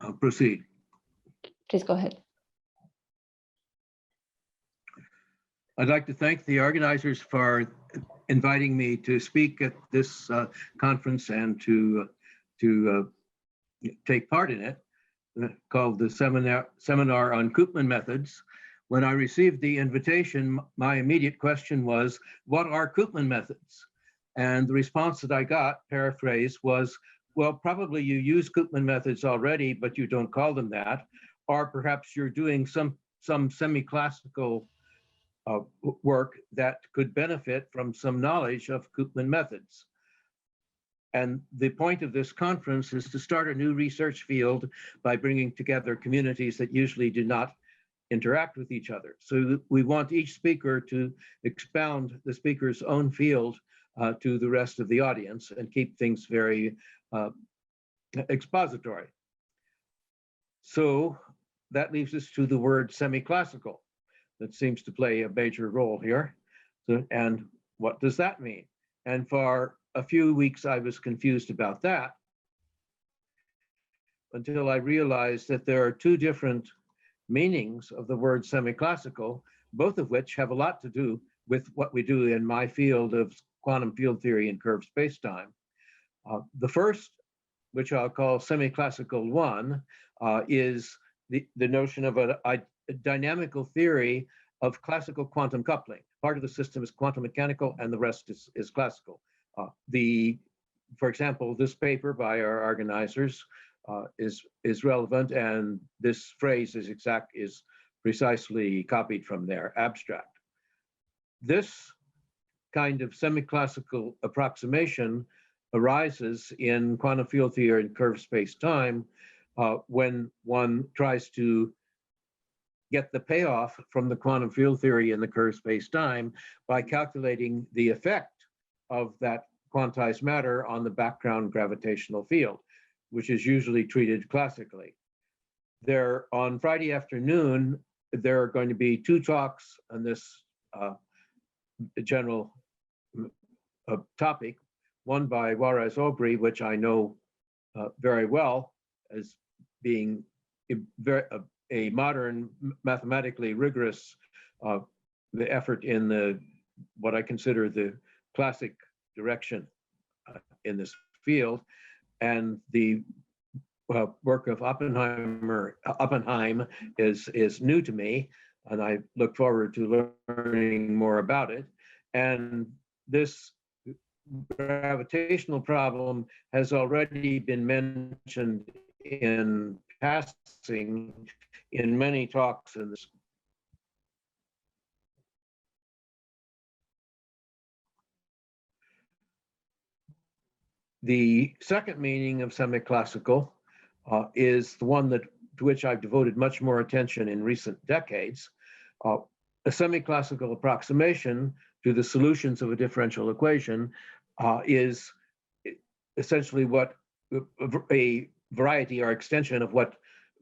I'll proceed. Please go ahead. I'd like to thank the organizers for inviting me to speak at this conference and to take part in it, called the seminar on Koopman methods. When I received the invitation, my immediate question was, what are Koopman methods? And the response that I got, paraphrase, was, well, probably you use Koopman methods already, but you don't call them that. Or perhaps you're doing some semi-classical work that could benefit from some knowledge of Koopman methods. And the point of this conference is to start a new research field by bringing together communities that usually do not interact with each other. So we want each speaker to expound the speaker's own field to the rest of the audience and keep things very expository. So that leaves us to the word semi-classical. That seems to play a major role here. So, and what does that mean? And for a few weeks, I was confused about that until I realized that there are two different meanings of the word semi-classical, both of which have a lot to do with what we do in my field of quantum field theory and curved spacetime. The first, which I'll call semi-classical one, is the notion of a dynamical theory of classical quantum coupling. Part of the system is quantum mechanical and the rest is classical. For example, this paper by our organizers is relevant, and this phrase is precisely copied from their abstract. This kind of semi-classical approximation arises in quantum field theory and curved space-time when one tries to get the payoff from the quantum field theory in the curved space-time by calculating the effect of that quantized matter on the background gravitational field, which is usually treated classically. On Friday afternoon, there are going to be two talks on this general topic, one by Juarez Aubry, which I know very well as being a modern, mathematically rigorous the effort in what I consider the classic direction in this field, and the work of Oppenheim is new to me, and I look forward to learning more about it. And this gravitational problem has already been mentioned in passing in many talks in this. The second meaning of semi-classical is the one to which I've devoted much more attention in recent decades. A semi-classical approximation to the solutions of a differential equation is essentially what a variety or extension of what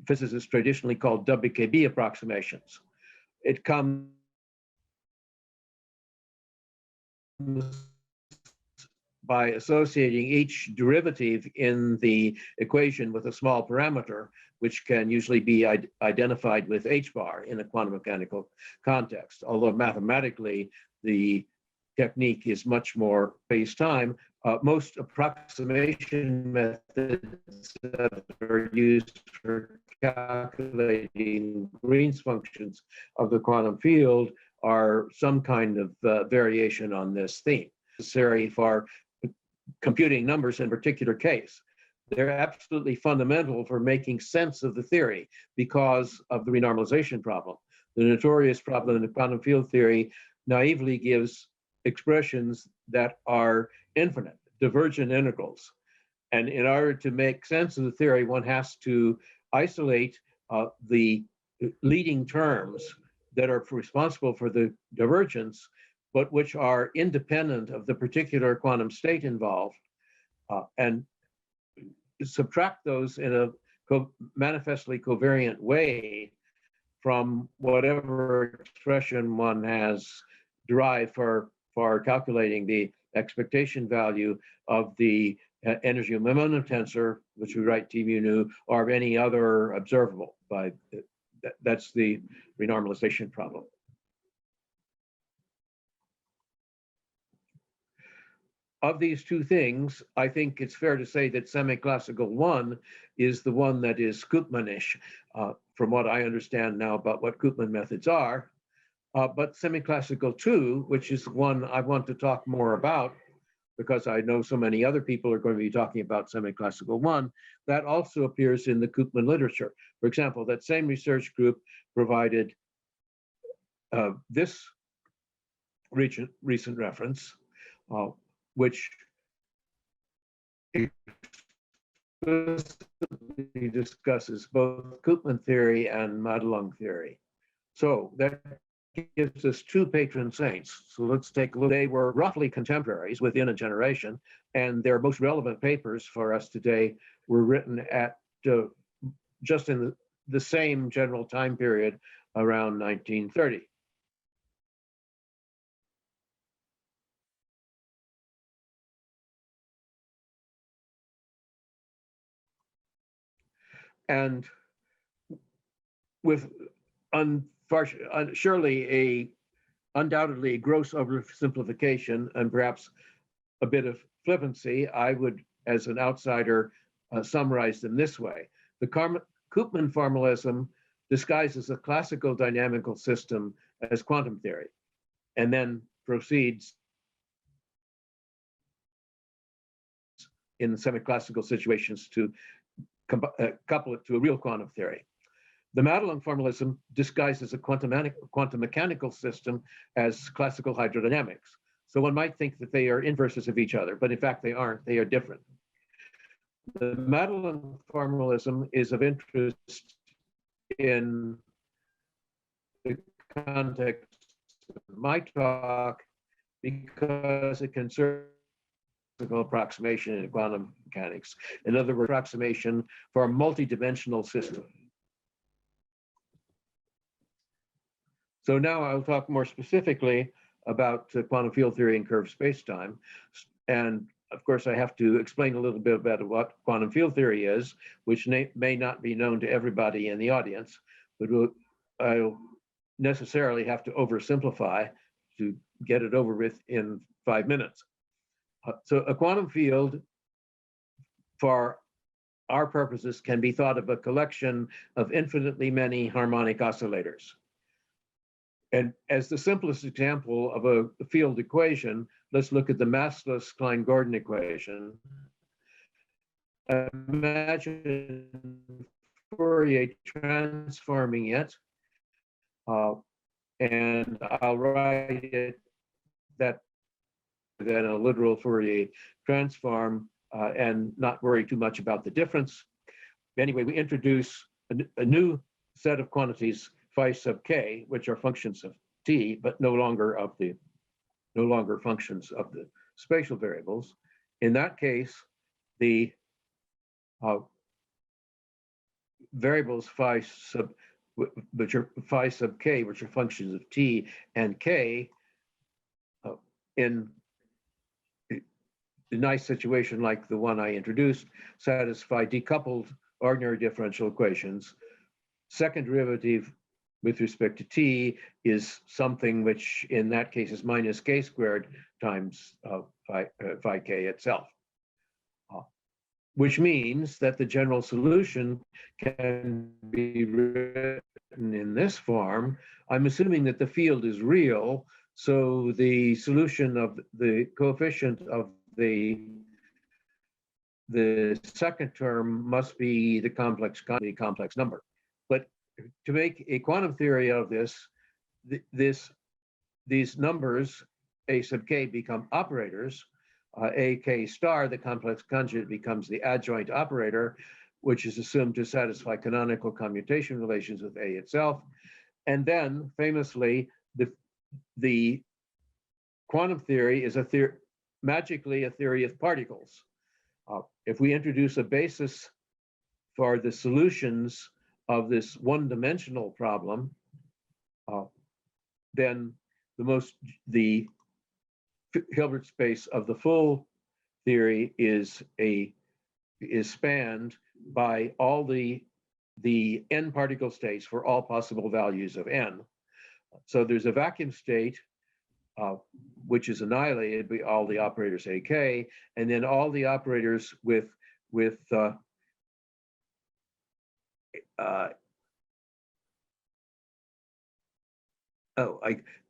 physicists traditionally call WKB approximations. It comes by associating each derivative in the equation with a small parameter, which can usually be identified with h bar in a quantum mechanical context. Although mathematically, the technique is much more space-time. Most approximation methods that are used for calculating Green's functions of the quantum field are some kind of variation on this theme, necessary for computing numbers in a particular case. They're absolutely fundamental for making sense of the theory because of the renormalization problem. The notorious problem in the quantum field theory naively gives expressions that are infinite, divergent integrals. And in order to make sense of the theory, one has to isolate the leading terms that are responsible for the divergence, but which are independent of the particular quantum state involved, and subtract those in a manifestly covariant way from whatever expression one has derived for calculating the expectation value of the energy momentum tensor, which we write T mu nu, or of any other observable by, that's the renormalization problem. Of these two things, I think it's fair to say that semiclassical 1 is the one that is Koopmanish, from what I understand now about what Koopman methods are. But semiclassical 2, which is one I want to talk more about, because I know so many other people are going to be talking about semiclassical 1, that also appears in the Koopman literature. For example, that same research group provided this recent reference, which explicitly discusses both Koopman theory and Madelung theory. So that gives us two patron saints. So let's take a look. They were roughly contemporaries within a generation, and their most relevant papers for us today were written at just in the same general time period around 1930. And with surely undoubtedly a gross oversimplification and perhaps a bit of flippancy, I would, as an outsider, summarize them this way. The Koopman formalism disguises a classical dynamical system as quantum theory, and then proceeds in semiclassical situations to couple it to a real quantum theory. The Madelung formalism disguises a quantum mechanical system as classical hydrodynamics. So one might think that they are inverses of each other, but in fact they aren't, they are different. The Madelung formalism is of interest in the context of my talk because it concerns approximation in quantum mechanics. In other words, approximation for a multidimensional system. So now I'll talk more specifically about quantum field theory and curved spacetime. And of course, I have to explain a little bit about what quantum field theory is, which may not be known to everybody in the audience, but I'll necessarily have to oversimplify to get it over with in 5 minutes. So a quantum field, for our purposes, can be thought of a collection of infinitely many harmonic oscillators. And as the simplest example of a field equation, let's look at the massless Klein-Gordon equation. Imagine Fourier transforming it, and I'll write it that then a literal Fourier transform and not worry too much about the difference. Anyway, we introduce a new set of quantities phi sub k, which are functions of t, but no longer functions of the spatial variables. In that case, the variables phi sub k, which are functions of t and k, in a nice situation like the one I introduced, satisfy decoupled ordinary differential equations. Second derivative with respect to t is something which in that case is minus k squared times phi k itself, which means that the general solution can be written in this form. I'm assuming that the field is real, so the solution of the coefficient of the second term must be the complex number. But to make a quantum theory of this, these numbers, a sub k, become operators. A k star, the complex conjugate, becomes the adjoint operator, which is assumed to satisfy canonical commutation relations with A itself. And then, famously, the quantum theory is magically a theory of particles. If we introduce a basis for the solutions of this one-dimensional problem, then the Hilbert space of the full theory is spanned by all the n particle states for all possible values of n. So there's a vacuum state, which is annihilated by all the operators ak, and then all the operators with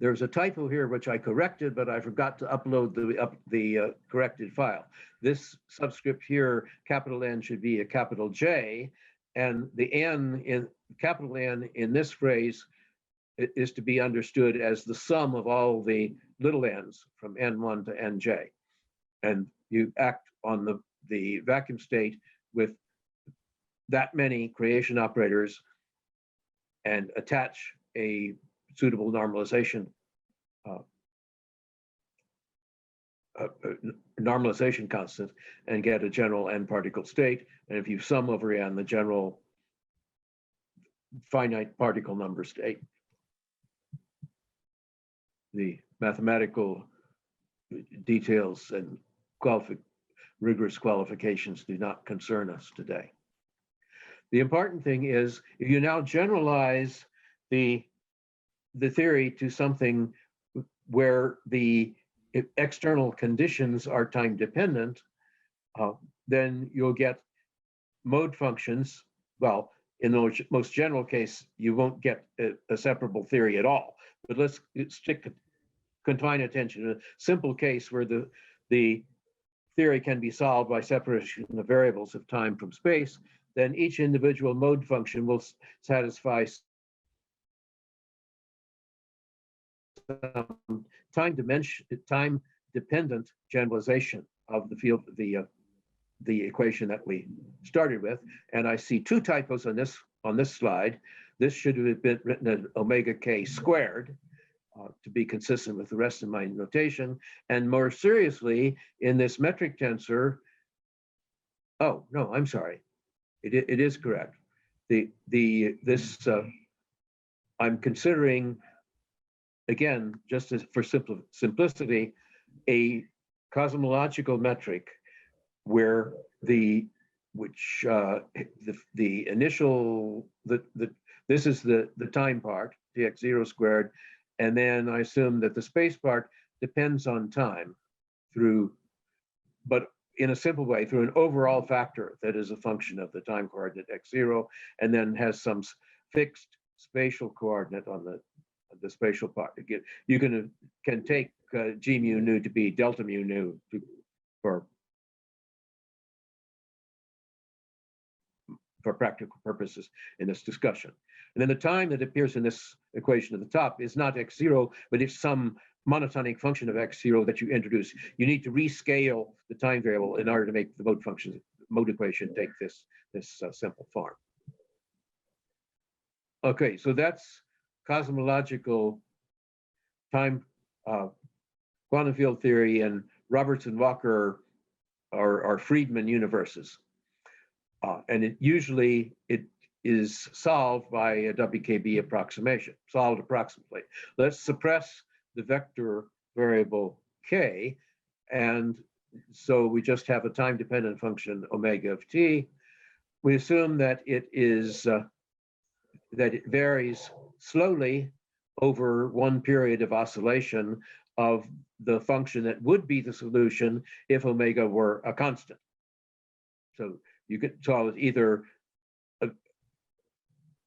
there's a typo here which I corrected, but I forgot to upload the corrected file. This subscript here, capital N, should be a capital J, and the N in capital N in this phrase is to be understood as the sum of all the little n's from N1 to Nj. And you act on the vacuum state with that many creation operators and attach a suitable normalization normalization constant and get a general n particle state. And if you sum over n the general finite particle number state, the mathematical details and rigorous qualifications do not concern us today. The important thing is, if you now generalize the theory to something where the external conditions are time dependent, then you'll get mode functions. Well, in the most general case, you won't get a separable theory at all. But let's confine attention to a simple case where the theory can be solved by separation of variables of time from space. Then each individual mode function will satisfy some time-dependent generalization of the field, the equation that we started with. And I see two typos on this slide. This should have been written as omega k squared to be consistent with the rest of my notation. And more seriously, in this metric tensor, oh no, I'm sorry, it is correct. I'm considering, again, just as for simplicity, a cosmological metric where this is the time part, dx0 squared, and then I assume that the space part depends on time but in a simple way, through an overall factor that is a function of the time coordinate x0, and then has some fixed spatial coordinate on the spatial part. You can take g mu nu to be delta mu nu for practical purposes in this discussion. And then the time that appears in this equation at the top is not x0, but it's some monotonic function of x0 that you introduce. You need to rescale the time variable in order to make the mode equation take this simple form. Okay, so that's cosmological time quantum field theory, and Roberts and Walker are Friedman universes. And it usually is solved by a WKB approximation, solved approximately. Let's suppress the vector variable k, and so we just have a time-dependent function omega of t. We assume that it varies slowly over one period of oscillation of the function that would be the solution if omega were a constant. So you could solve it either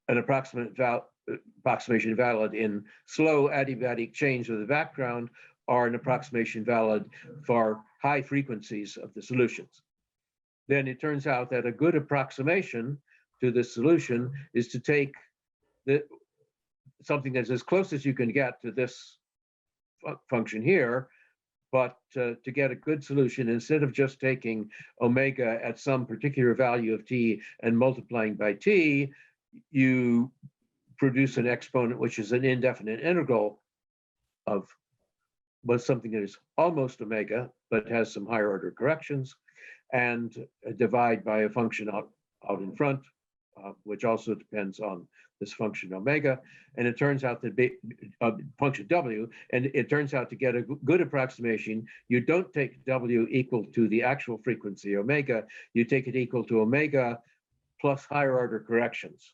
an approximation valid in slow adiabatic change of the background, or an approximation valid for high frequencies of the solutions. Then it turns out that a good approximation to the solution is to take something that's as close as you can get to this function here, but to get a good solution, instead of just taking omega at some particular value of t and multiplying by t, you produce an exponent which is an indefinite integral of something that is almost omega, but has some higher order corrections, and divide by a function out in front which also depends on this function omega, and it turns out that function w, and it turns out to get a good approximation, you don't take w equal to the actual frequency omega, you take it equal to omega plus higher order corrections,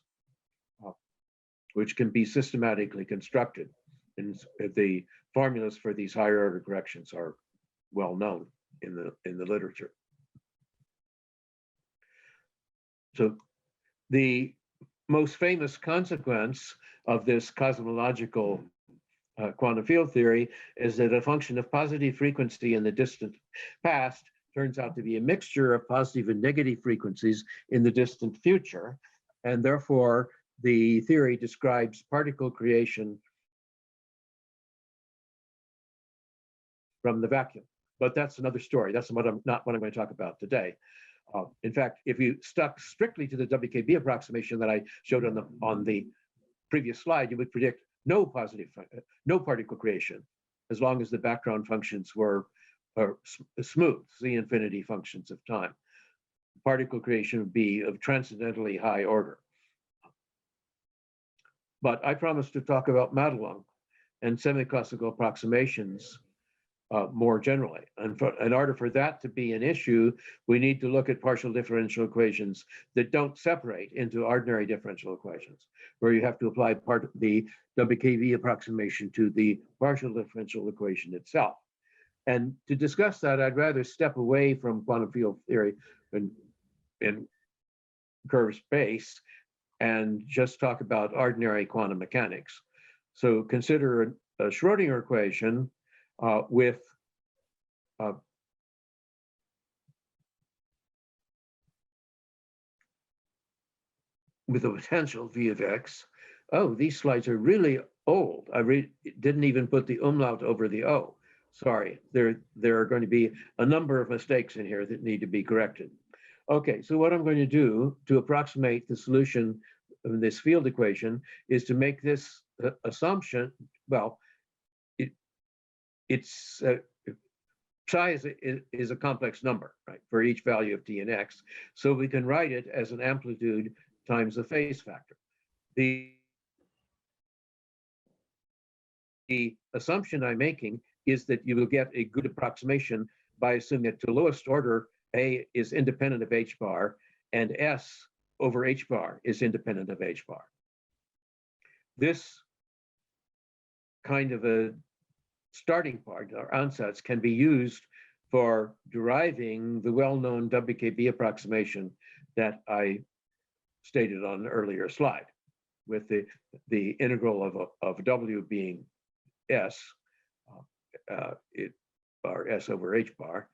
which can be systematically constructed. And the formulas for these higher order corrections are well known in the literature. So the most famous consequence of this cosmological quantum field theory is that a function of positive frequency in the distant past turns out to be a mixture of positive and negative frequencies in the distant future, and therefore the theory describes particle creation from the vacuum. But that's another story. That's not what I'm going to talk about today. In fact, if you stuck strictly to the WKB approximation that I showed on the previous slide, you would predict no particle creation, as long as the background functions were smooth, Z infinity functions of time. Particle creation would be of transcendently high order. But I promised to talk about Madelung and semiclassical approximations more generally. And in order for that to be an issue, we need to look at partial differential equations that don't separate into ordinary differential equations, where you have to apply the WKV approximation to the partial differential equation itself. And to discuss that, I'd rather step away from quantum field theory in curved space and just talk about ordinary quantum mechanics. So consider a Schrodinger equation with a potential v of x. Oh, these slides are really old. I didn't even put the umlaut over the O. Sorry, there are going to be a number of mistakes in here that need to be corrected. Okay, so what I'm going to do to approximate the solution of this field equation is to make this assumption. Well, psi is a complex number, right, for each value of t and x. So we can write it as an amplitude times the phase factor. The assumption I'm making is that you will get a good approximation by assuming that to lowest order, A is independent of h bar, and S over h bar is independent of h bar. This kind of a starting part, or ansatz, can be used for deriving the well-known WKB approximation that I stated on an earlier slide, with the integral of W being S, or S over h bar,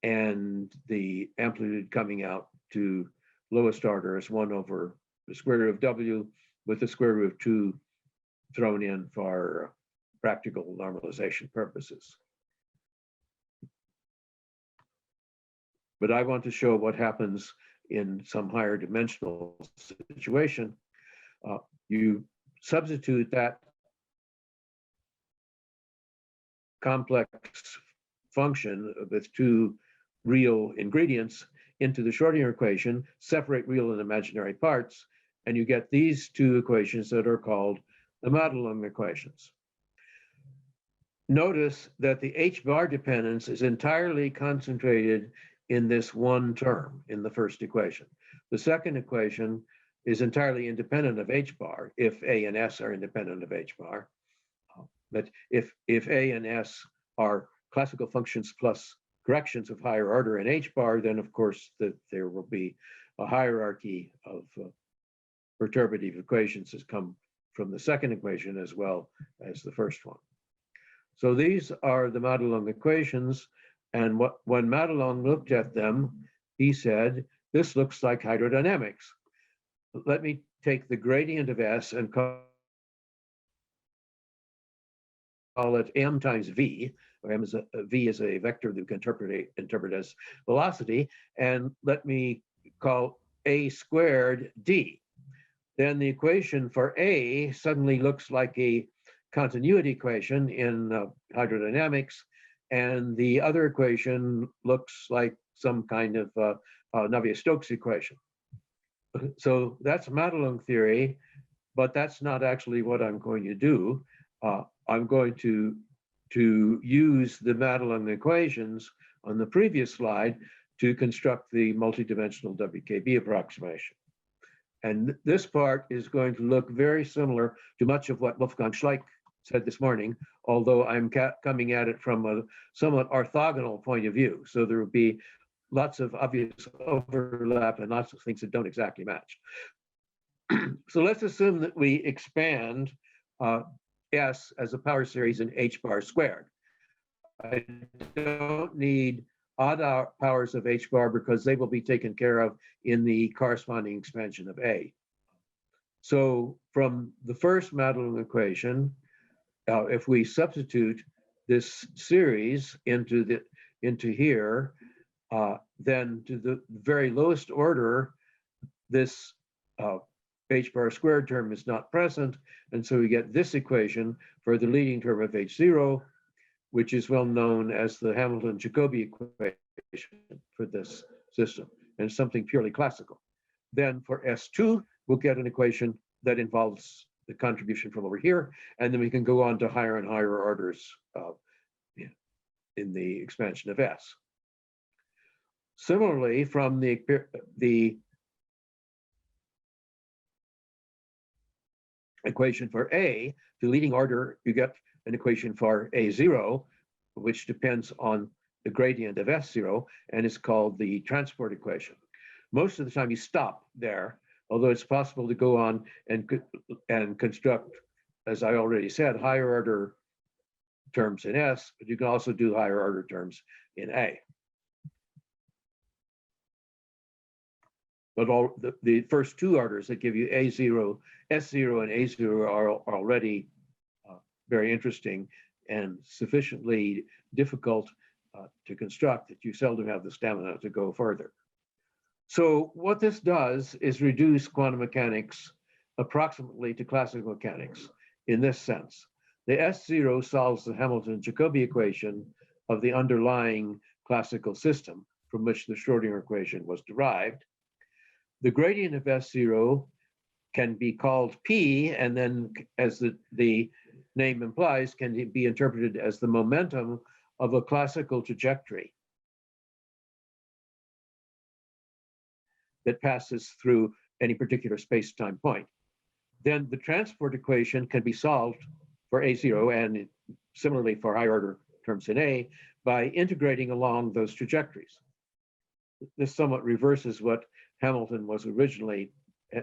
and the amplitude coming out to lowest order is 1 over the square root of W, with the square root of 2 thrown in for practical normalization purposes. But I want to show what happens in some higher dimensional situation. You substitute that complex function with 2 real ingredients into the Schrodinger equation, separate real and imaginary parts, and you get these 2 equations that are called the Madelung equations. Notice that the h bar dependence is entirely concentrated in this one term in the first equation. The second equation is entirely independent of h bar if A and S are independent of h bar. But if A and S are classical functions plus corrections of higher order in h bar, then of course there will be a hierarchy of perturbative equations that come from the second equation as well as the first one. So these are the Madelung equations, and when Madelung looked at them, he said, this looks like hydrodynamics. Let me take the gradient of S and call it m times v, where v is a vector that we can interpret as velocity, and let me call a squared d. Then the equation for A suddenly looks like a continuity equation in hydrodynamics, and the other equation looks like some kind of Navier-Stokes equation. So that's Madelung theory, but that's not actually what I'm going to do. I'm going to use the Madelung equations on the previous slide to construct the multidimensional WKB approximation. And this part is going to look very similar to much of what Wolfgang Schleich said this morning, although I'm coming at it from a somewhat orthogonal point of view. So there will be lots of obvious overlap and lots of things that don't exactly match. So let's assume that we expand S as a power series in h bar squared. I don't need odd powers of h bar because they will be taken care of in the corresponding expansion of A. So from the first Madelung equation, if we substitute this series into here, then to the very lowest order, this h bar squared term is not present, and so we get this equation for the leading term of h0, which is well known as the Hamilton-Jacobi equation for this system, and something purely classical. Then for S2, we'll get an equation that involves the contribution from over here, and then we can go on to higher and higher orders in the expansion of S. Similarly, from the equation for A, the leading order, you get an equation for A0, which depends on the gradient of S0, and is called the transport equation. Most of the time you stop there, although it's possible to go on and construct, as I already said, higher order terms in S, but you can also do higher order terms in A. But all the first two orders that give you A0, S0 and A0 are already very interesting and sufficiently difficult to construct that you seldom have the stamina to go further. So what this does is reduce quantum mechanics approximately to classical mechanics in this sense. The S0 solves the Hamilton-Jacobi equation of the underlying classical system from which the Schrödinger equation was derived. The gradient of S0 can be called P, and then, as the name implies, can be interpreted as the momentum of a classical trajectory that passes through any particular space-time point. Then the transport equation can be solved for A0 and similarly for higher order terms in A by integrating along those trajectories. This somewhat reverses what Hamilton was originally,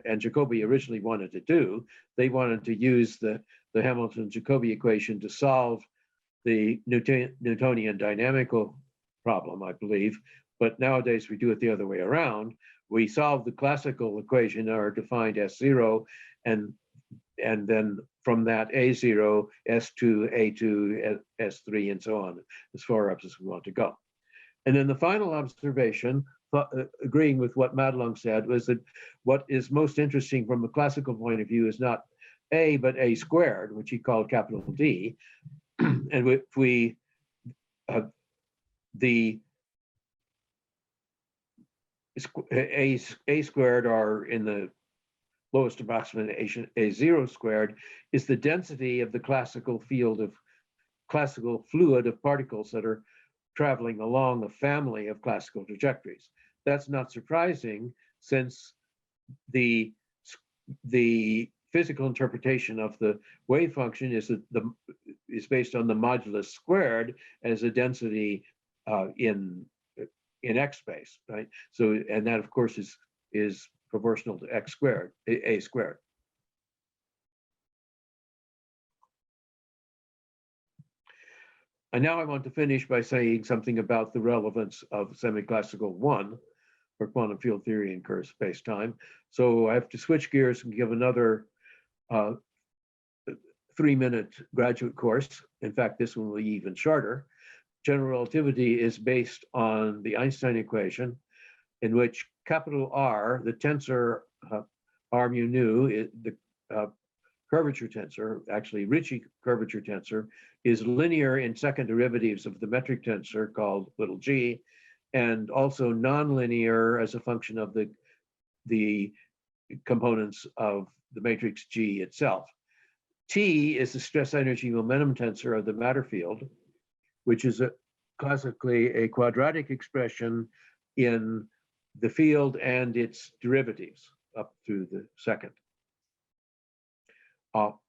and Jacobi originally wanted to do. They wanted to use the Hamilton-Jacobi equation to solve the Newtonian dynamical problem, I believe, but nowadays we do it the other way around. We solve the classical equation in order to find S0, and then from that A0, S2, A2, S3, and so on, as far up as we want to go. And then the final observation, agreeing with what Madelung said, was that what is most interesting from a classical point of view is not A, but A squared, which he called capital D. And if we, the A squared are in the lowest approximation, A0 squared is the density of the classical field of classical fluid of particles that are traveling along a family of classical trajectories. That's not surprising, since the physical interpretation of the wave function is based on the modulus squared as a density in X space, right? So, and that of course is proportional to X squared, A squared. And now I want to finish by saying something about the relevance of semiclassical 1 for quantum field theory in curved space-time. So I have to switch gears and give another 3-minute graduate course. In fact, this one will be even shorter. General relativity is based on the Einstein equation, in which capital R, the tensor R mu nu, the curvature tensor, actually Ricci curvature tensor, is linear in second derivatives of the metric tensor called little g, and also nonlinear as a function of the components of the matrix G itself. T is the stress energy momentum tensor of the matter field, which is classically a quadratic expression in the field and its derivatives up through the second.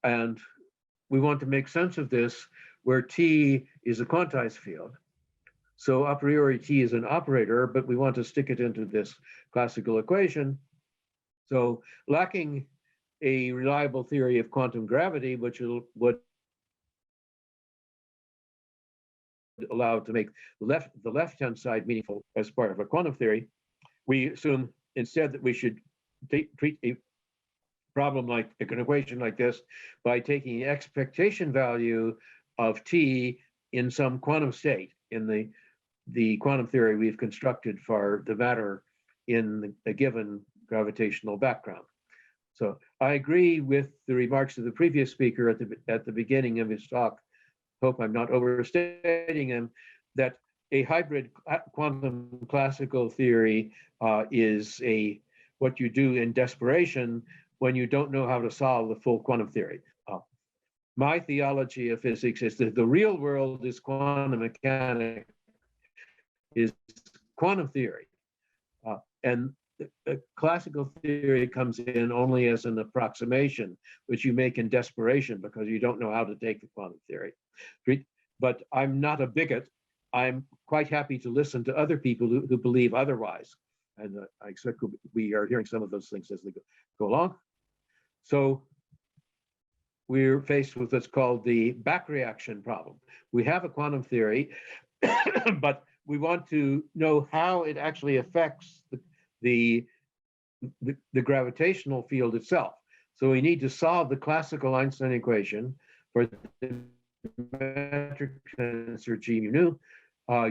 And we want to make sense of this where T is a quantized field. So a priori T is an operator, but we want to stick it into this classical equation. So lacking a reliable theory of quantum gravity, which would allow to make the left-hand side meaningful as part of a quantum theory, we assume instead that we should treat a problem like an equation like this by taking the expectation value of T in some quantum state in the quantum theory we've constructed for the matter in a given gravitational background. So I agree with the remarks of the previous speaker at the beginning of his talk. Hope I'm not overstating him, that a hybrid quantum classical theory is what you do in desperation when you don't know how to solve the full quantum theory. My theology of physics is that the real world is quantum mechanics, is quantum theory. And the classical theory comes in only as an approximation, which you make in desperation because you don't know how to take the quantum theory. But I'm not a bigot. I'm quite happy to listen to other people who believe otherwise. And I expect we are hearing some of those things as they go along. So we're faced with what's called the back reaction problem. We have a quantum theory, but we want to know how it actually affects the gravitational field itself. So we need to solve the classical Einstein equation for the metric tensor G mu nu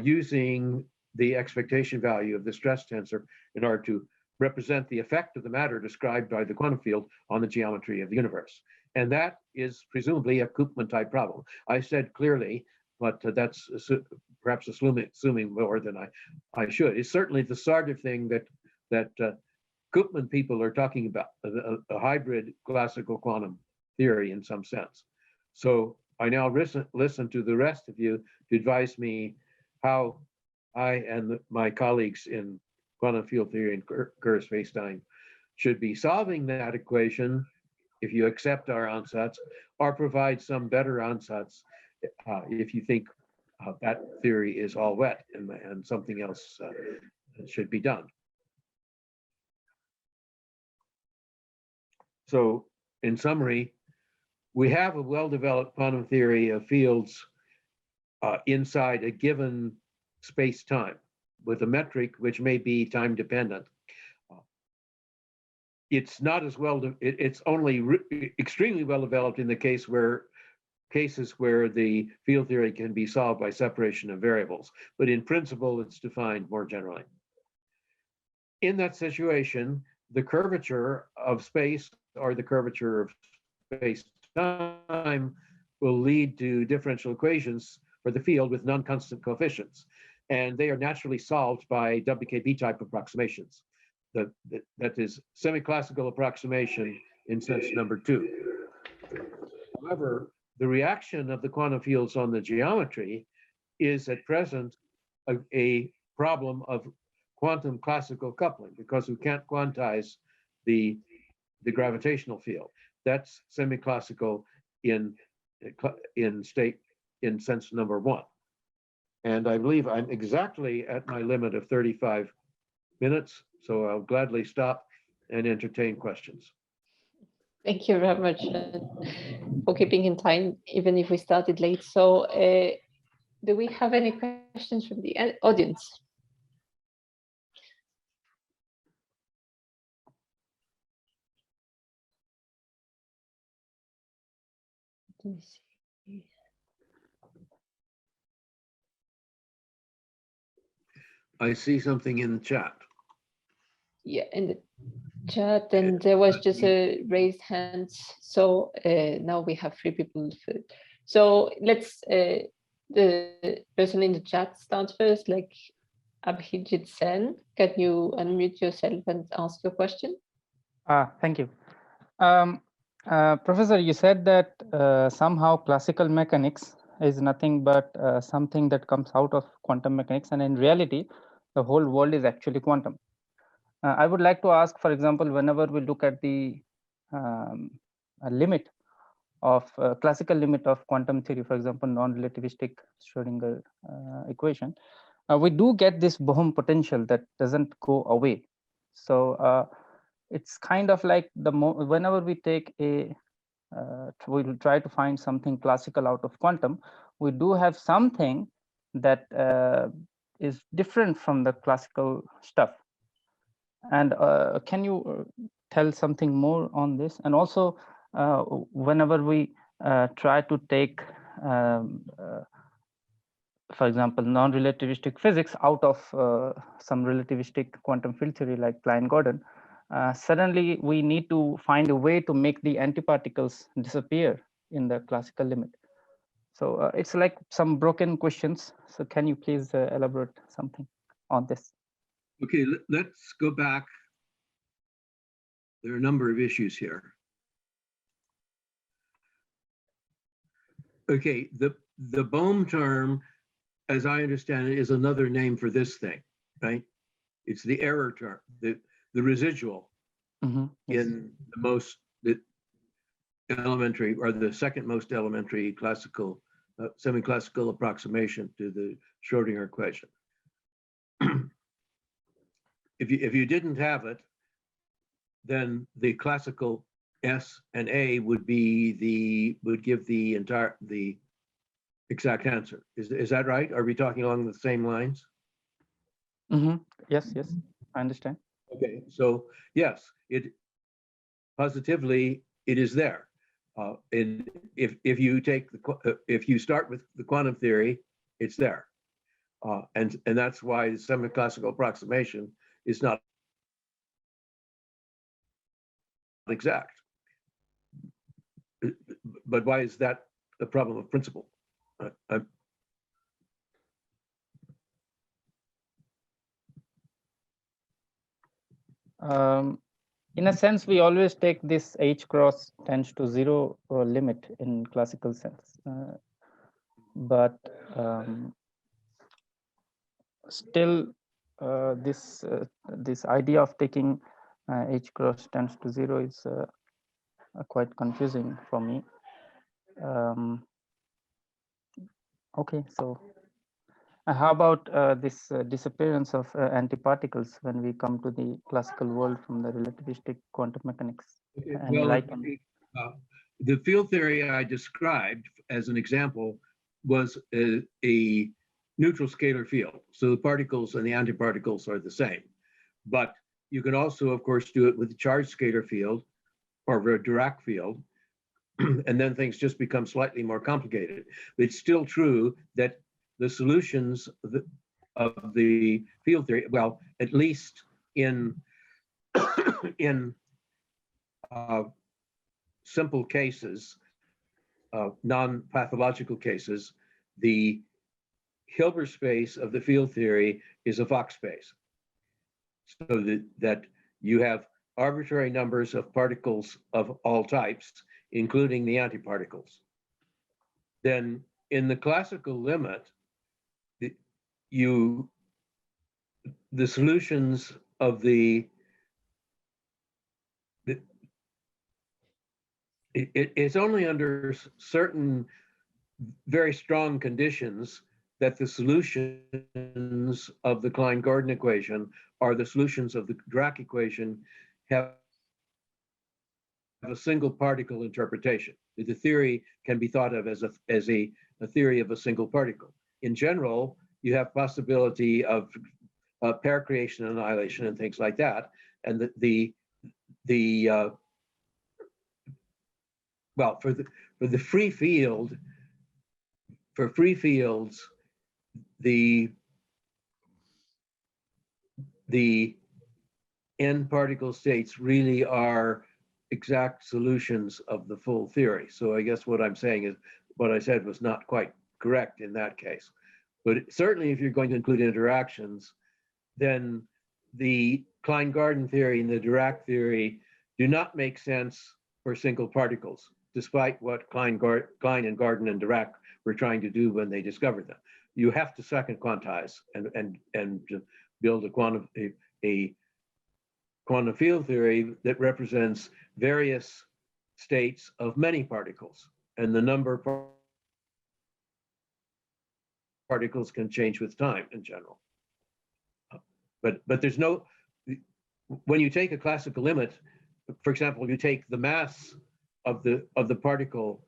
using the expectation value of the stress tensor in order to represent the effect of the matter described by the quantum field on the geometry of the universe. And that is presumably a Koopman type problem. I said clearly, but that's perhaps assuming more than I should. It's certainly the sort of thing that Koopman people are talking about, a hybrid classical quantum theory in some sense. So I now listen to the rest of you to advise me how I and my colleagues in quantum field theory and Kerr spacetime should be solving that equation if you accept our ansatz, or provide some better ansatz if you think that theory is all wet and something else should be done. So in summary, we have a well-developed quantum theory of fields inside a given space-time with a metric which may be time-dependent. It's not as well, it's only extremely well developed in the cases where the field theory can be solved by separation of variables, but in principle, it's defined more generally. In that situation, the curvature of space or the curvature of space-time will lead to differential equations for the field with non-constant coefficients, and they are naturally solved by WKB type approximations. That is semi-classical approximation in sense number 2. However, the reaction of the quantum fields on the geometry is at present a problem of quantum classical coupling because we can't quantize the gravitational field. That's semi-classical in sense number 1. And I believe I'm exactly at my limit of 35 minutes, so I'll gladly stop and entertain questions. Thank you very much for keeping in time, even if we started late. So do we have any questions from the audience? Let me see. I see something in the chat. Yeah, in the chat, and there was just a raised hand. So now we have 3 people. So let's the person in the chat start first, like Abhijit Sen. Can you unmute yourself and ask your question? Thank you. Professor, you said that somehow classical mechanics is nothing but something that comes out of quantum mechanics, and in reality, the whole world is actually quantum. I would like to ask, for example, whenever we look at the limit of classical limit of quantum theory, for example, non-relativistic Schrodinger equation, we do get this Bohm potential that doesn't go away. So it's kind of like whenever we take a we will try to find something classical out of quantum, we do have something that is different from the classical stuff. And can you tell something more on this? And also, whenever we try to take, for example, non-relativistic physics out of some relativistic quantum field theory like Klein-Gordon, suddenly we need to find a way to make the antiparticles disappear in the classical limit. So it's like some broken questions. So can you please elaborate something on this? Okay, let's go back. There are a number of issues here. Okay, the Bohm term, as I understand it, is another name for this thing, right? It's the error term, the residual in the elementary, or the second most elementary classical, semi-classical approximation to the Schrodinger equation. If you didn't have it, then the classical S and A would give the exact answer. Is that right? Are we talking along the same lines? Yes, I understand. Okay, so yes, positively it is there. And if you start with the quantum theory, it's there, and that's why the semi-classical approximation is not exact. But why is that a problem of principle? In a sense, we always take this h cross tends to 0 limit in classical sense, but still this idea of taking h cross tends to 0 is quite confusing for me. Okay, so how about this disappearance of antiparticles when we come to the classical world from the relativistic quantum mechanics? Okay, well, the field theory I described as an example was a neutral scalar field. So the particles and the antiparticles are the same. But you can also, of course, do it with a charged scalar field or a Dirac field, and then things just become slightly more complicated. It's still true that the solutions of the field theory, well, at least in simple cases, non-pathological cases, the Hilbert space of the field theory is a Fock space. So that you have arbitrary numbers of particles of all types, including the antiparticles. Then in the classical limit, the solutions of it's only under certain very strong conditions that the solutions of the Klein-Gordon equation or the solutions of the Dirac equation have a single particle interpretation. The theory can be thought of as a theory of a single particle. In general, you have possibility of pair creation, annihilation, and things like that. And well, for the free field, for free fields, the n particle states really are exact solutions of the full theory. So I guess what I'm saying is what I said was not quite correct in that case. But certainly if you're going to include interactions, then the Klein-Gordon theory and the Dirac theory do not make sense for single particles, despite what Klein and Garden and Dirac were trying to do when they discovered them. You have to second quantize and build a quantum field theory that represents various states of many particles, and the number of particles can change with time in general. But there's no, when you take a classical limit, for example, you take the mass of the particle,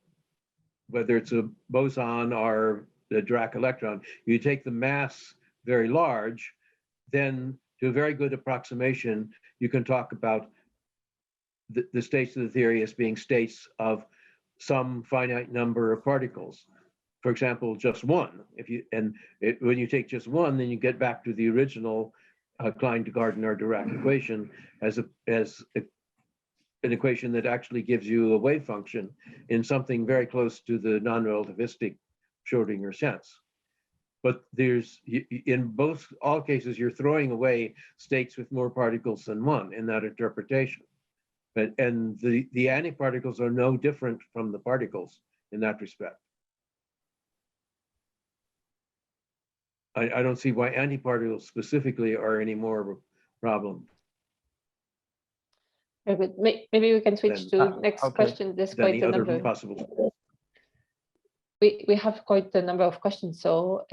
whether it's a boson or the Dirac electron, you take the mass very large, then to a very good approximation, you can talk about the states of the theory as being states of some finite number of particles. For example, just one. When you take just one, then you get back to the original Klein-Garden or Dirac equation as an equation that actually gives you a wave function in something very close to the non-relativistic Schrodinger sense. But in all cases, you're throwing away states with more particles than one in that interpretation. And the antiparticles are no different from the particles in that respect. I don't see why antiparticles specifically are any more of a problem. Very good. Maybe we can switch to next question. There's quite a number. Possible. We have quite a number of questions, so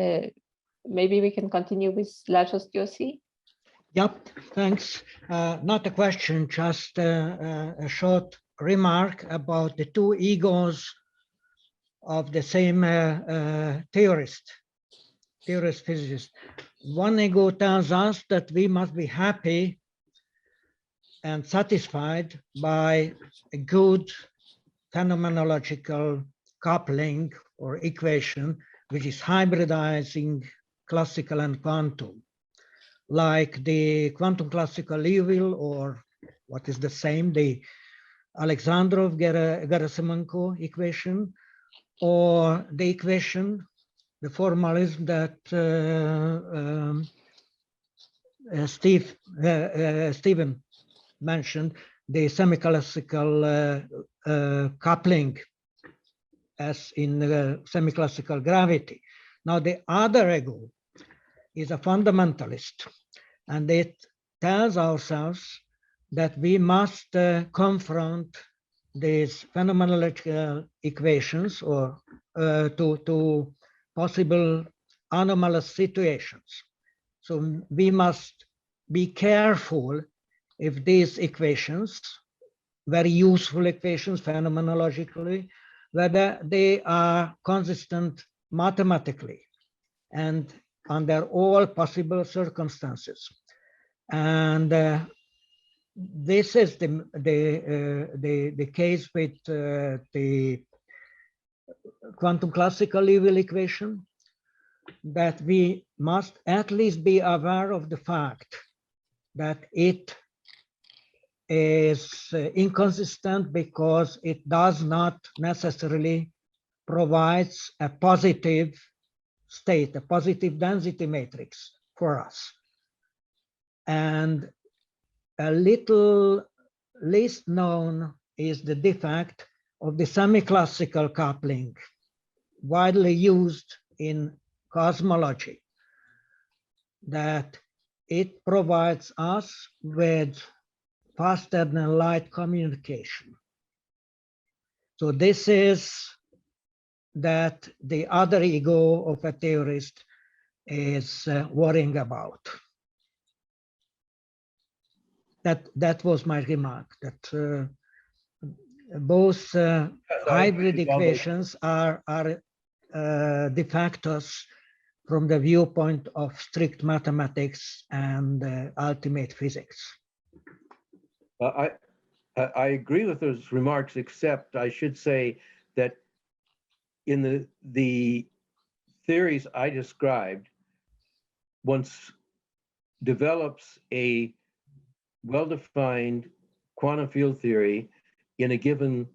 maybe we can continue with Lajos Josi. Yep, thanks. Not a question, just a short remark about the two egos of the same theorist physicist. One ego tells us that we must be happy and satisfied by a good phenomenological coupling or equation, which is hybridizing classical and quantum, like the quantum classical evil, or what is the same, the Alexandrov-Gerasimenko equation, or the equation, the formalism that Stephen mentioned, the semiclassical coupling, as in semiclassical gravity. Now the other ego is a fundamentalist, and it tells ourselves that we must confront these phenomenological equations or to possible anomalous situations. So we must be careful if these equations, very useful equations phenomenologically, whether they are consistent mathematically and under all possible circumstances. And this is the case with the quantum classical evil equation, that we must at least be aware of the fact that it is inconsistent because it does not necessarily provide a positive state, a positive density matrix for us. And a little least known is the defect of the semiclassical coupling, widely used in cosmology, that it provides us with faster than light communication. So this is that the other ego of a theorist is worrying about. That was my remark, that both hybrid equations are de factos from the viewpoint of strict mathematics and ultimate physics. I agree with those remarks, except I should say that in the theories I described, one develops a well-defined quantum field theory in a given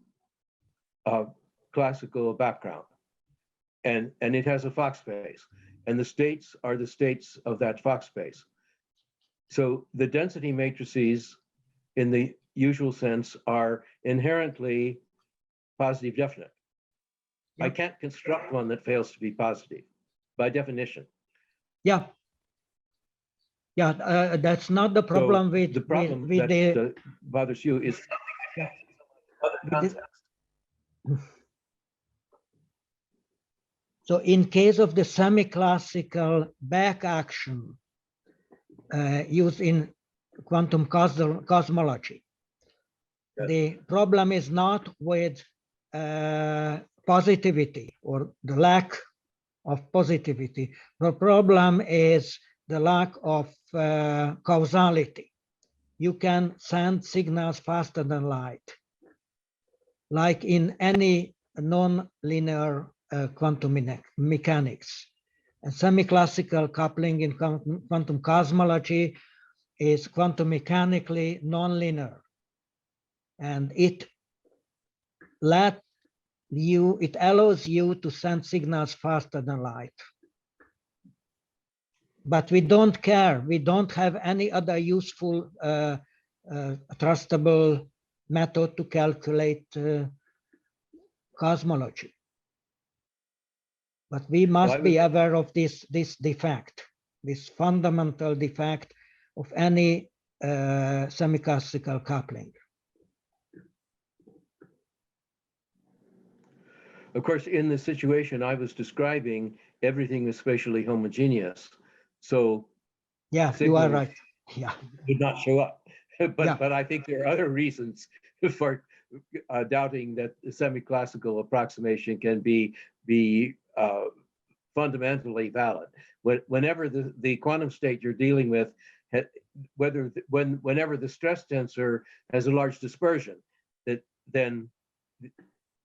classical background, and it has a Fock space, and the states are the states of that Fock space. So the density matrices in the usual sense are inherently positive definite. I Yep. can't construct one that fails to be positive by definition. Yeah. Yeah, that's not the problem with the problem with that the bothers you is Yeah. other With the- context. So in case of the semi-classical back action used in quantum cosmology, Yes. the problem is not with positivity or the lack of positivity. The problem is the lack of causality. You can send signals faster than light, like in any non-linear quantum mechanics. And semi-classical coupling in quantum cosmology is quantum mechanically non-linear. And it allows you to send signals faster than light. But we don't care. We don't have any other useful, trustable method to calculate cosmology. But we must be aware of this defect, this fundamental defect of any semi-classical coupling. Of course, in the situation I was describing, everything is spatially homogeneous. So yeah, you are right. Yeah, did not show up. But yeah. But I think there are other reasons for doubting that the semi-classical approximation can be fundamentally valid. Whenever the quantum state you're dealing with, whenever the stress tensor has a large dispersion, then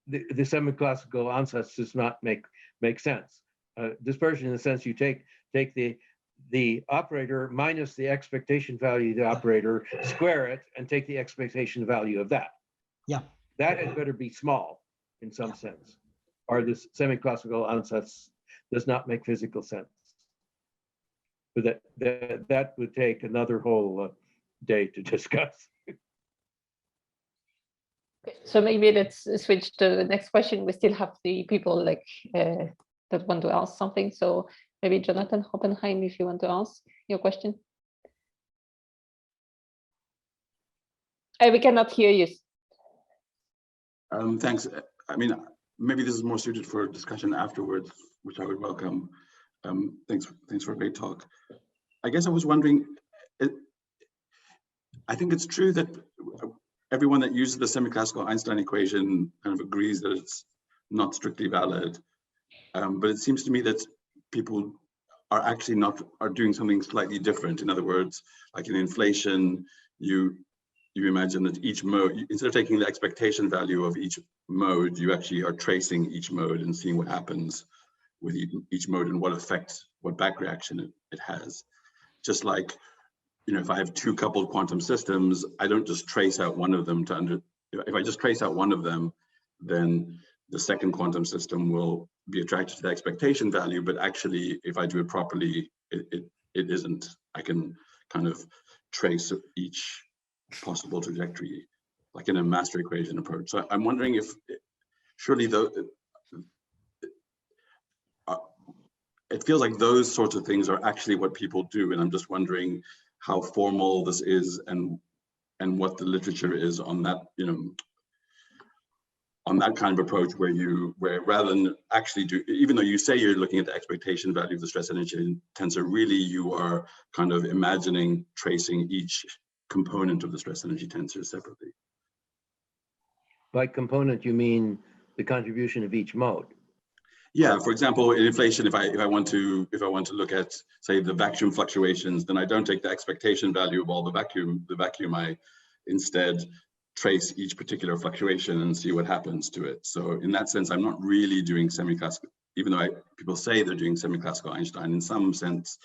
the semi-classical ansatz does not make sense. Dispersion in the sense you take the operator minus the expectation value of the operator, square it, and take the expectation value of that. Yeah. That had better be small in some sense, or this semi-classical ansatz does not make physical sense. But that would take another whole day to discuss. So maybe let's switch to the next question. We still have the people like that want to ask something. So maybe Jonathan Hoppenheim, if you want to ask your question. We cannot hear you. Thanks. I mean, maybe this is more suited for discussion afterwards, which I would welcome. Thanks for a great talk. I guess I was wondering, I think it's true that everyone that uses the semi-classical Einstein equation kind of agrees that it's not strictly valid. But it seems to me that people are actually are doing something slightly different. In other words, like in inflation, you imagine that each mode, instead of taking the expectation value of each mode, you actually are tracing each mode and seeing what happens with each mode and what effect, what back reaction it has. Just like, you know, if I have two coupled quantum systems, I don't just trace out one of them if I just trace out one of them, then the second quantum system will be attracted to the expectation value, but actually, if I do it properly, it isn't. I can kind of trace each possible trajectory, like in a master equation approach. So I'm wondering if, surely it feels like those sorts of things are actually what people do, and I'm just wondering how formal this is and what the literature is on that, you know, on that kind of approach where rather than actually even though you say you're looking at the expectation value of the stress energy tensor, really you are kind of imagining tracing each component of the stress energy tensor separately. By component, you mean the contribution of each mode? Yeah, for example, in inflation, if I want to look at, say, the vacuum fluctuations, then I don't take the expectation value of all the vacuum. I instead trace each particular fluctuation and see what happens to it. So in that sense, I'm not really doing semi-classical, even though people say they're doing semi-classical Einstein. In some sense,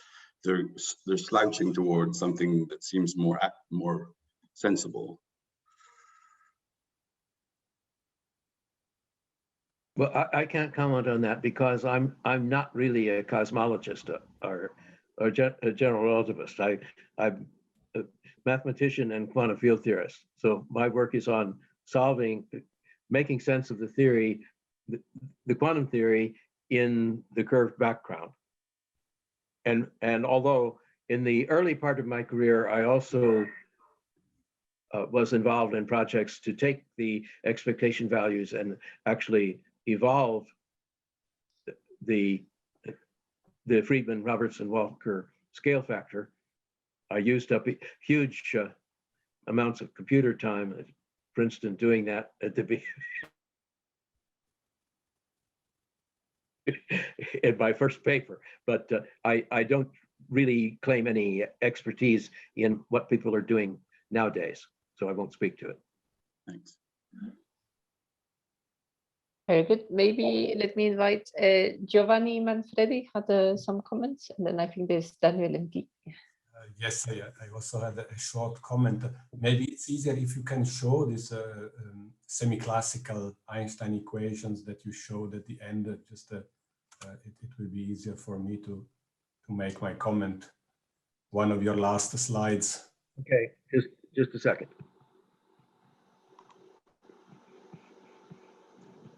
they're slouching towards something that seems more sensible. Well, I can't comment on that because I'm not really a cosmologist or a general relativist. I'm a mathematician and quantum field theorist. So my work is on making sense of the theory, the quantum theory in the curved background. And although in the early part of my career, I also was involved in projects to take the expectation values and actually evolve the Friedman, Robertson, Walker scale factor. I used up huge amounts of computer time at Princeton doing that at the in my first paper, but I don't really claim any expertise in what people are doing nowadays, so I won't speak to it. Thanks. Very good. Maybe let me invite Giovanni Manfredi had some comments, and then I think there's Daniel and Guy. Yes, I also had a short comment. Maybe it's easier if you can show this semi-classical Einstein equations that you showed at the end. Just it will be easier for me to make my comment. One of your last slides. Okay, just a second.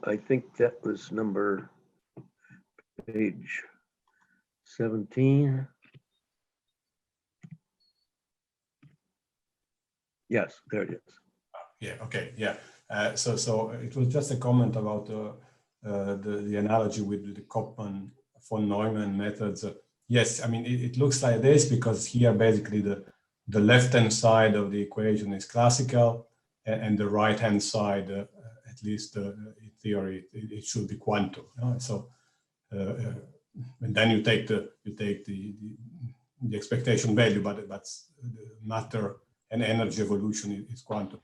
I think that was page 17. Yes, there it is. Yeah, okay, yeah. So it was just a comment about the analogy with the Koopman von Neumann methods. Yes, I mean, it looks like this because here basically the left-hand side of the equation is classical and the right-hand side, at least in theory, it should be quantum. So and then you take the expectation value, but that's matter and energy evolution is quantum.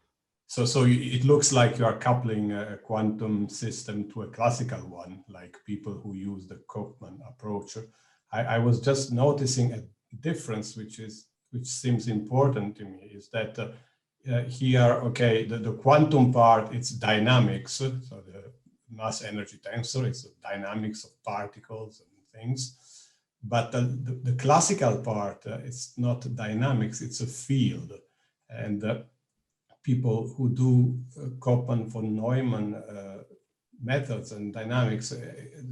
So it looks like you are coupling a quantum system to a classical one, like people who use the Koopman approach. I was just noticing a difference, which seems important to me, is that here, okay, the quantum part, it's dynamics, so the mass energy tensor, it's the dynamics of particles and things. But the classical part, it's not dynamics, it's a field. And people who do Koopman von Neumann methods and dynamics,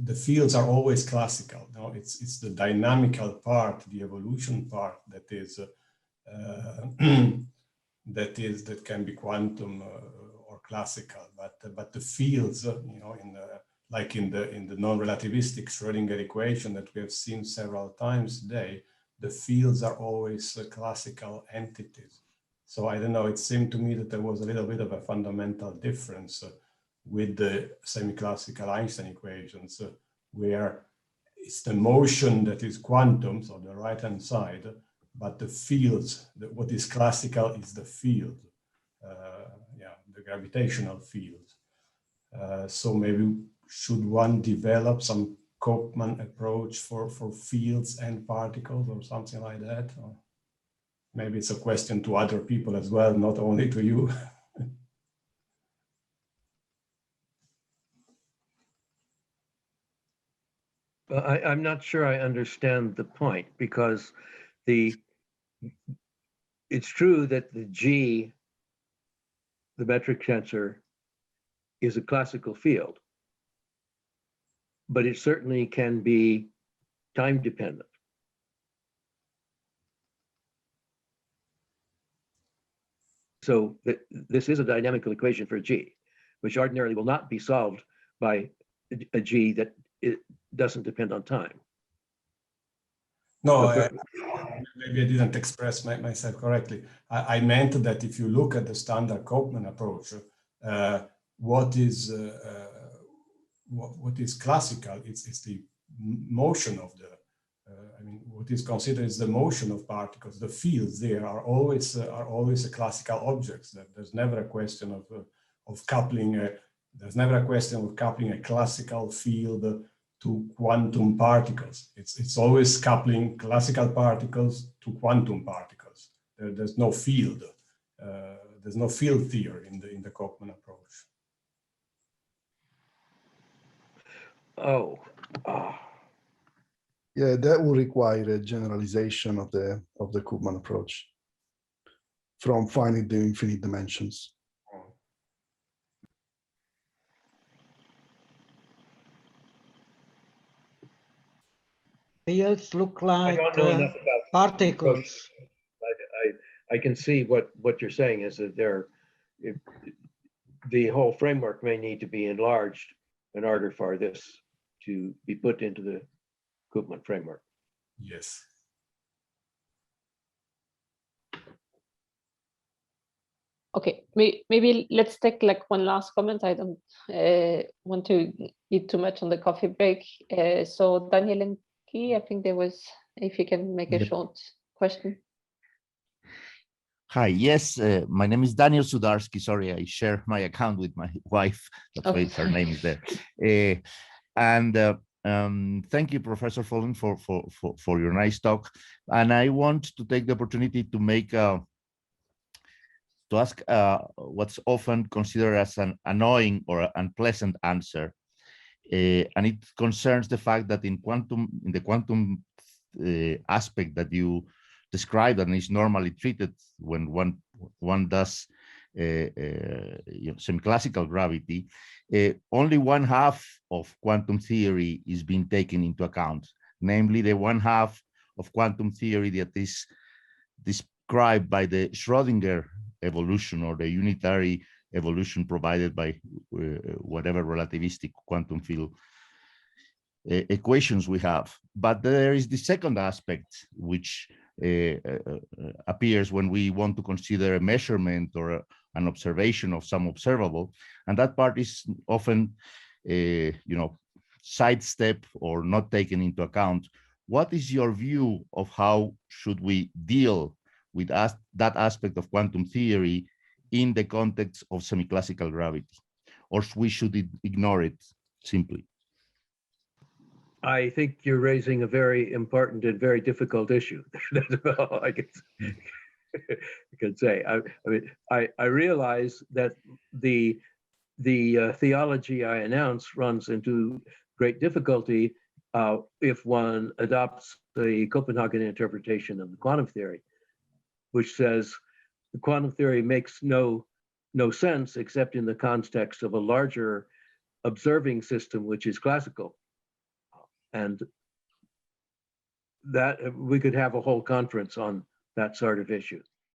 the fields are always classical. No, it's the dynamical part, the evolution part that is that can be quantum or classical. But the fields, you know, like in the non-relativistic Schrödinger equation that we have seen several times today, the fields are always classical entities. So I don't know, it seemed to me that there was a little bit of a fundamental difference with the semi-classical Einstein equations, where it's the motion that is quantum, so the right-hand side, but the fields, what is classical is the field, the gravitational field. So maybe should one develop some Koopman approach for fields and particles or something like that? Or maybe it's a question to other people as well, not only to you. I'm not sure I understand the point, because it's true that the G, the metric tensor, is a classical field, but it certainly can be time dependent. So this is a dynamical equation for G, which ordinarily will not be solved by a G that it doesn't depend on time. No, maybe I didn't express myself correctly. I meant that if you look at the standard Koopman approach, what is classical? It's the motion of the. I mean, what is considered is the motion of particles. The fields there are always a classical objects. There's never a question of coupling. There's never a question of coupling a classical field to quantum particles. It's always coupling classical particles to quantum particles. There's no field. There's no field theory in the Koopman approach. Oh. Yeah, that will require a generalization of the Koopman approach. from finite to infinite dimensions. Fields look like don't know enough about particles. I can see what you're saying is that the whole framework may need to be enlarged in order for this to be put into the Koopman framework. Yes. Okay, maybe let's take like one last comment. I don't want to eat too much on the coffee break. So Daniel and Key, I think there was, if you can make a short question. Hi, yes, my name is Daniel Sudarsky. Sorry, I share my account with my wife. That's why her name is there. Thank you, Professor Follen, for your nice talk. And I want to take the opportunity to make to ask what's often considered as an annoying or unpleasant answer, and it concerns the fact that in the quantum aspect that you described and is normally treated when one does semiclassical gravity, only 1/2 of quantum theory is being taken into account, namely the 1/2 of quantum theory that is described by the Schrödinger evolution or the unitary evolution provided by whatever relativistic quantum field equations we have. But there is the second aspect which appears when we want to consider a measurement or an observation of some observable, and that part is often sidestep or not taken into account. What is your view of how should we deal with that aspect of quantum theory in the context of semiclassical gravity, or we should ignore it simply? I think you're raising a very important and very difficult issue. That's all I can say. I realize that the theology I announce runs into great difficulty if one adopts the Copenhagen interpretation of the quantum theory, which says the quantum theory makes no sense except in the context of a larger observing system, which is classical. And that we could have a whole conference on that sort of issue.